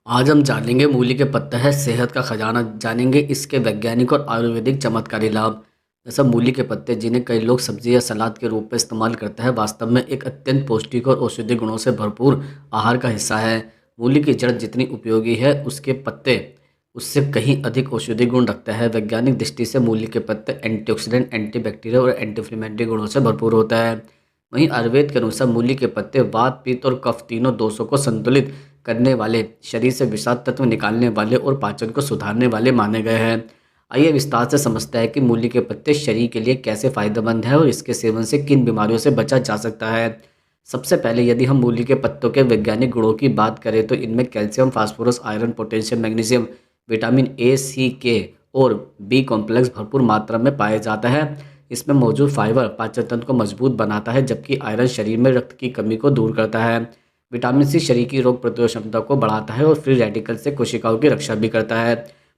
आज हम जानेंगे मूली के पत्ते है सेहत का खजाना। जानेंगे इसके वैज्ञानिक और आयुर्वेदिक चमत्कारी लाभ। जैसा मूली के पत्ते जिन्हें कई लोग सब्जी या सलाद के रूप में इस्तेमाल करते हैं, वास्तव में एक अत्यंत पौष्टिक और औषधीय गुणों से भरपूर आहार का हिस्सा है। मूली की जड़ जितनी उपयोगी है, उसके पत्ते उससे कहीं अधिक औषधीय गुण रखते हैं। वैज्ञानिक दृष्टि से मूली के पत्ते एंटीऑक्सीडेंट, एंटीबैक्टीरियल और एंटीइन्फ्लेमेटरी गुणों से भरपूर होता है। वहीं आयुर्वेद के अनुसार मूली के पत्ते वात, पित्त और कफ तीनों दोषों को संतुलित करने वाले, शरीर से विषाक्त तत्व निकालने वाले और पाचन को सुधारने वाले माने गए हैं। आइए विस्तार से समझते हैं कि मूली के पत्ते शरीर के लिए कैसे फायदेमंद है और इसके सेवन से किन बीमारियों से बचा जा सकता है। सबसे पहले यदि हम मूली के पत्तों के वैज्ञानिक गुणों की बात करें तो इनमें calcium, phosphorus, iron, potassium, magnesium, vitamin A, C, K और बी कॉम्प्लेक्स भरपूर मात्रा में पाया जाता है। इसमें मौजूद फाइबर पाचन तंत्र को मजबूत बनाता है, जबकि आयरन शरीर में रक्त की कमी को दूर करता है। विटामिन सी शरीर की रोग प्रतिरोधक क्षमता को बढ़ाता है और फ्री रेडिकल से कोशिकाओं की रक्षा भी करता है।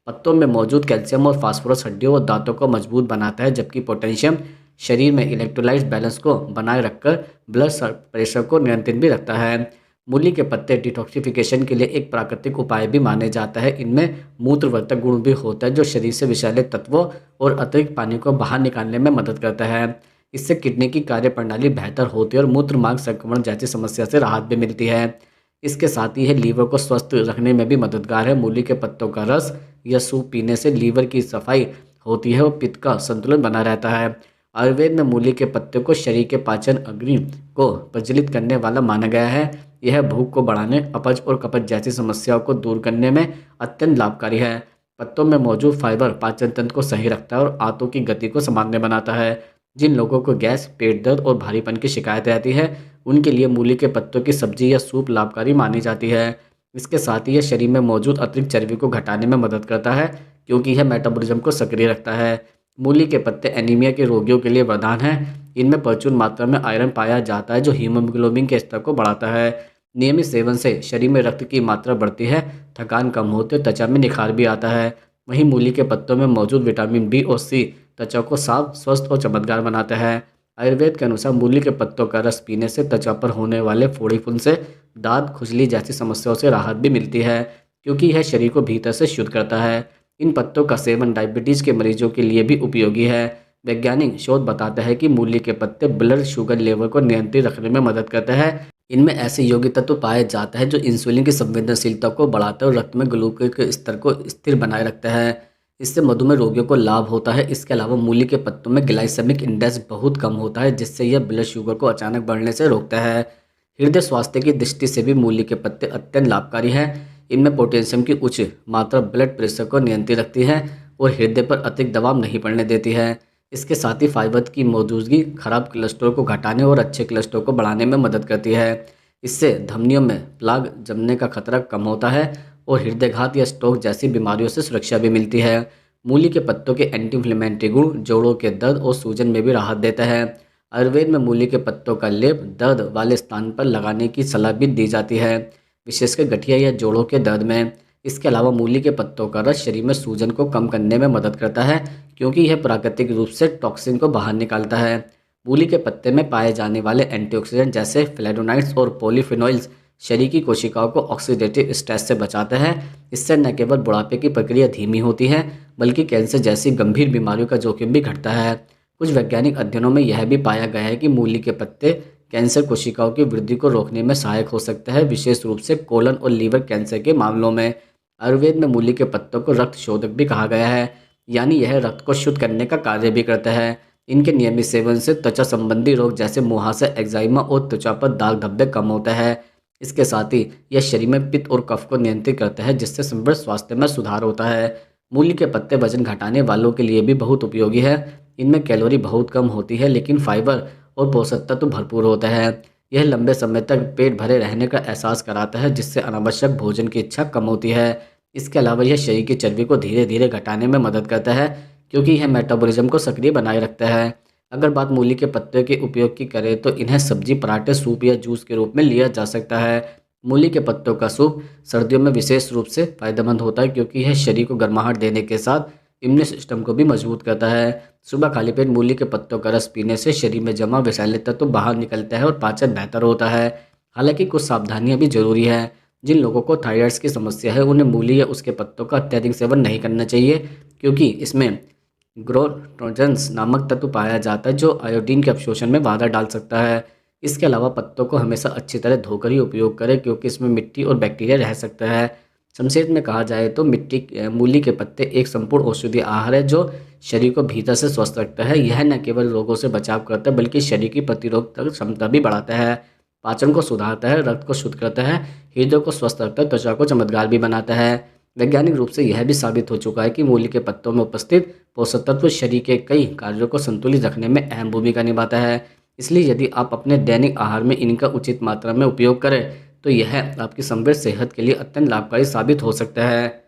पत्तों में मौजूद कैल्शियम और फास्फोरस हड्डियों और दांतों को मजबूत बनाता है, जबकि पोटेशियम शरीर में इलेक्ट्रोलाइट बैलेंस को बनाए रखकर ब्लड प्रेशर को नियंत्रित भी रखता है। मूली के पत्ते डिटॉक्सिफिकेशन के लिए एक प्राकृतिक उपाय भी माने जाता है। इनमें मूत्रवर्धक गुण भी होता है, जो शरीर से विषैले तत्वों और अतिरिक्त पानी को बाहर निकालने में मदद करता है। इससे किडनी की कार्यप्रणाली बेहतर होती है और मूत्र मार्ग संक्रमण जैसी समस्या से राहत भी मिलती है। इसके साथ ही यह लीवर को स्वस्थ रखने में भी मददगार है। मूली के पत्तों का रस या सूप पीने से लीवर की सफाई होती है और पित्त का संतुलन बना रहता है। आयुर्वेद में मूली के पत्ते को शरीर के पाचन अग्नि को प्रज्वलित करने वाला माना गया है। यह भूख को बढ़ाने, अपच और कफज जैसी समस्याओं को दूर करने में अत्यंत लाभकारी है। पत्तों में मौजूद फाइबर पाचन तंत्र को सही रखता है और आंतों की गति को सामान्य बनाता है। जिन लोगों को गैस, पेट दर्द और भारीपन की शिकायत रहती है, उनके लिए मूली के पत्तों की सब्जी या सूप लाभकारी मानी जाती है। इसके साथ ही यह शरीर में मौजूद अतिरिक्त चर्बी को घटाने में मदद करता है, क्योंकि यह मेटाबॉलिज्म को सक्रिय रखता है। मूली के पत्ते एनीमिया के रोगियों के लिए वरदान है। इनमें प्रचुर मात्रा में आयरन पाया जाता है, जो हीमोग्लोबिन के स्तर को बढ़ाता है। नियमित सेवन से शरीर में रक्त की मात्रा बढ़ती है, थकान कम होती है, त्वचा में निखार भी आता है। वहीं मूली के पत्तों में मौजूद विटामिन बी और सी त्वचा को साफ, स्वस्थ और चमकदार बनाता है। आयुर्वेद के अनुसार मूली के पत्तों का रस पीने से त्वचा पर होने वाले फोड़ी फुंसे, दाद, खुजली जैसी समस्याओं से राहत भी मिलती है, क्योंकि यह शरीर को भीतर से शुद्ध करता है। इन पत्तों का सेवन डायबिटीज के मरीजों के लिए भी उपयोगी है। वैज्ञानिक शोध बताता है कि मूली के पत्ते ब्लड शुगर लेवल को नियंत्रित रखने में मदद करते हैं। इनमें ऐसे यौगिक तत्व पाए जाते हैं जो इंसुलिन की संवेदनशीलता को बढ़ाते हैं और रक्त में ग्लूकोज के स्तर को स्थिर बनाए रखता है। इससे मधुमेह रोगियों को लाभ होता है। इसके अलावा मूली के पत्तों में ग्लाइसेमिक इंडेक्स बहुत कम होता है, जिससे यह ब्लड शुगर को अचानक बढ़ने से रोकता है। हृदय स्वास्थ्य की दृष्टि से भी मूली के पत्ते अत्यंत लाभकारी हैं। इनमें पोटेशियम की उच्च मात्रा ब्लड प्रेशर को नियंत्रित रखती है और हृदय पर अतिरिक्त दबाव नहीं पड़ने देती है। इसके साथ ही फाइबर की मौजूदगी खराब कोलेस्ट्रॉल को घटाने और अच्छे कोलेस्ट्रॉल को बढ़ाने में मदद करती है। इससे धमनियों में प्लाग जमने का खतरा कम होता है और हृदयघात या स्ट्रोक जैसी बीमारियों से सुरक्षा भी मिलती है। मूली के पत्तों के एंटी इन्फ्लेमेटरी गुण जोड़ों के दर्द और सूजन में भी राहत देता है। आयुर्वेद में मूली के पत्तों का लेप दर्द वाले स्थान पर लगाने की सलाह भी दी जाती है, विशेषकर गठिया या जोड़ों के दर्द में। इसके अलावा मूली के पत्तों का रस शरीर में सूजन को कम करने में मदद करता है, क्योंकि यह प्राकृतिक रूप से टॉक्सिन को बाहर निकालता है। मूली के पत्ते में पाए जाने वाले एंटीऑक्सीडेंट जैसे फ्लेवोनोइड्स और पॉलीफिनोल्स शरीर की कोशिकाओं को ऑक्सीडेटिव स्ट्रेस से बचाते हैं। इससे न केवल बुढ़ापे की प्रक्रिया धीमी होती है, बल्कि कैंसर जैसी गंभीर बीमारियों का जोखिम भी घटता है। कुछ वैज्ञानिक अध्ययनों में यह भी पाया गया है कि मूली के पत्ते कैंसर कोशिकाओं की वृद्धि को रोकने में सहायक हो सकता है, विशेष रूप से कोलन और लीवर कैंसर के मामलों में। आयुर्वेद में मूली के पत्तों को रक्त शोधक भी कहा गया है, यानी यह रक्त को शुद्ध करने का कार्य भी करता है। इनके नियमित सेवन से त्वचा संबंधी रोग जैसे मुहासे, एक्जाइमा और त्वचा पर दाग धब्बे कम होता है। इसके साथ ही यह शरीर में पित्त और कफ को नियंत्रित करता है, जिससे समृद्ध स्वास्थ्य में सुधार होता है। मूली के पत्ते वजन घटाने वालों के लिए भी बहुत उपयोगी है। इनमें कैलोरी बहुत कम होती है, लेकिन फाइबर और पोषक तत्व भरपूर होता है। यह लंबे समय तक पेट भरे रहने का एहसास कराता है, जिससे अनावश्यक भोजन की इच्छा कम होती है। इसके अलावा यह शरीर की चर्बी को धीरे धीरे घटाने में मदद करता है, क्योंकि यह मेटाबॉलिज्म को सक्रिय बनाए रखता है। अगर बात मूली के पत्ते के उपयोग की करें तो इन्हें सब्जी, पराठे, सूप या जूस के रूप में लिया जा सकता है। मूली के पत्तों का सूप सर्दियों में विशेष रूप से फायदेमंद होता है, क्योंकि यह शरीर को गर्माहट देने के साथ इम्यून सिस्टम को भी मजबूत करता है। सुबह खाली पेट मूली के पत्तों का रस पीने से शरीर में जमा विषैले तत्व बाहर निकलता है और पाचन बेहतर होता है। हालांकि कुछ सावधानियां भी जरूरी है, जिन लोगों को थायराइड्स की समस्या है उन्हें मूली या उसके पत्तों का अत्यधिक सेवन नहीं करना चाहिए, क्योंकि इसमें ग्रोट्रोजन्स नामक तत्व पाया जाता है जो आयोडीन के अवशोषण में बाधा डाल सकता है। इसके अलावा पत्तों को हमेशा अच्छी तरह धोकर ही उपयोग करें, क्योंकि इसमें मिट्टी और बैक्टीरिया रह सकता है। संक्षेप में कहा जाए तो मूली के पत्ते एक संपूर्ण औषधीय आहार है जो शरीर को भीतर से स्वस्थ रखता है। यह न केवल रोगों से बचाव करता है बल्कि शरीर की प्रतिरोधक क्षमता भी बढ़ाता है, पाचन को सुधारता है, रक्त को शुद्ध करता है, हृदय को स्वस्थ रखता है, त्वचा को चमकदार भी बनाता है। वैज्ञानिक रूप से यह भी साबित हो चुका है कि मूली के पत्तों में उपस्थित पोषक तत्व शरीर के कई कार्यों को संतुलित रखने में अहम भूमिका निभाता है। इसलिए यदि आप अपने दैनिक आहार में इनका उचित मात्रा में उपयोग करें तो यह आपकी समृद्ध सेहत के लिए अत्यंत लाभकारी साबित हो सकता है।